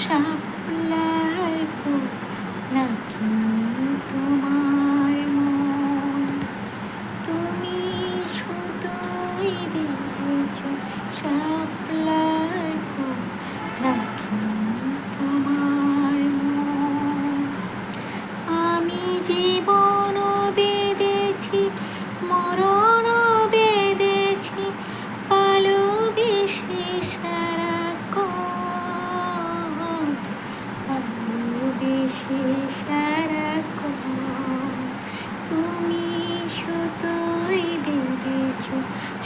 শাপলার ফুল নাকি তোমার মন? তুমি শুধুই ভেবেছ শাপলার ফুল নাকি তোমার মন? আমি জীবন বেঁধেছি, মরণ বেঁধেছি, ভালোবেসে সারাক্ষণ, ভালোবেসে সারাক্ষণ। তুমি শুধুই ভেবেছ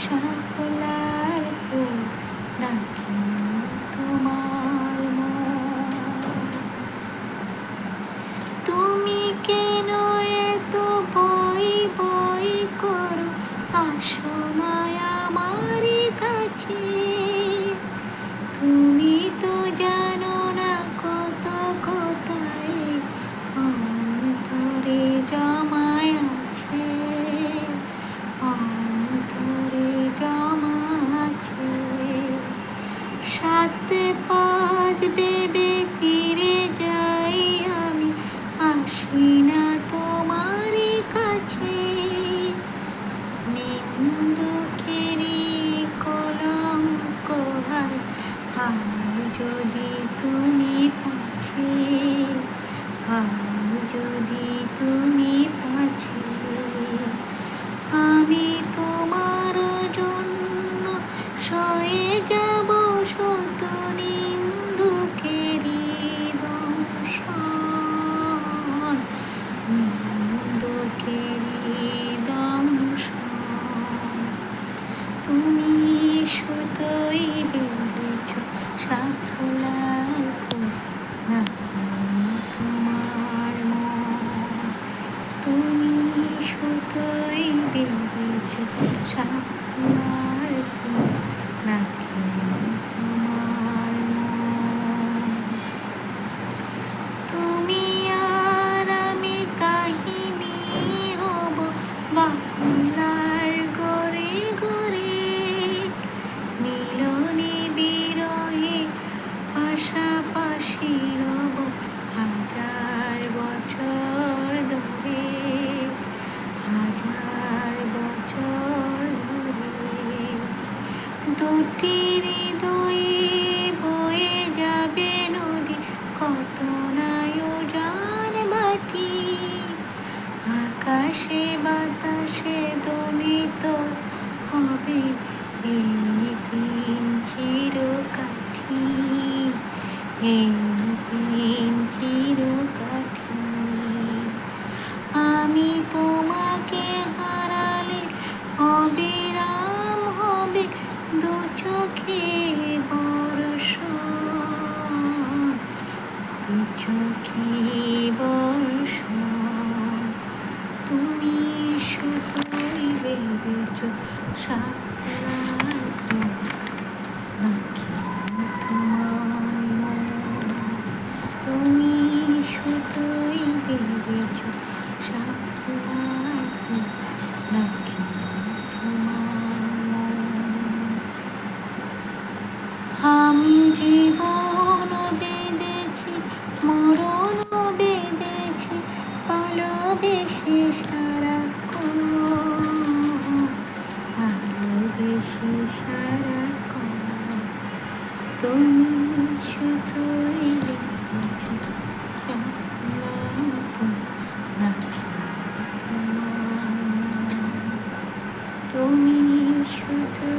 শাপলার ফুল নাকি তোমার মন? তুমি কেন এত ভয় ভয় করো? আসো না আমার কাছে। তুমি তো জানো না কত কোথায় অন্তরে জমায় আছে, অন্তরে জমা আছে। 7 5 ভেবে ফিরে যাই আমি, আসি না তোমার কাছে। নিন্দুকেরই কলঙ্ক হয়, আর যদি তুমি পাছে, আর যদি তুমি পাছে। আমি তোমার জন্য সয়ে যাব শত নিন্দুকেরই দংশন, নিন্দুকেরই দংশন। তুমি শুধুই ভেবেছ শাপলার ফুল নাকি তোমার মন? তুমি শুধুই ভেবেছ শাপলার ফুল নাকি তোমার মন? তুমি আর আমি কাহিনী হব বাংলার ঘরে ঘরে, মিলনে বিরহে পাশাপাশি রব 1000 বছর ধরে, 1000 বছর ধরে। দুটি হৃদয়ে বয়ে যাবে নদী, কত নায়োজন বাটি। আকাশে বাতাসে ধ্বনিত হবে এই দিন চিরকাঠি, এই দিন চিরকাঠি। আমি তোমাকে হারালে অবিরাম হবে দু চোখে বর্ষণ, দু চোখে বর্ষণ। তুমি শুধুই ভেবেছ শাপলার ফুল নাকি তোমার মন? তুমি শুধুই ভেবেছ শাপলার ফুল নাকি তোমার মন? আমি জীবন বেঁধেছি, মরণ বেঁধেছি, ভালোবেসে সারাক্ষণ, ভালোবেসে সারাক্ষণ। তুমি শুধুই ভেবেছ শাপলার ফুল নাকি তোমার মন? তুমি শুধু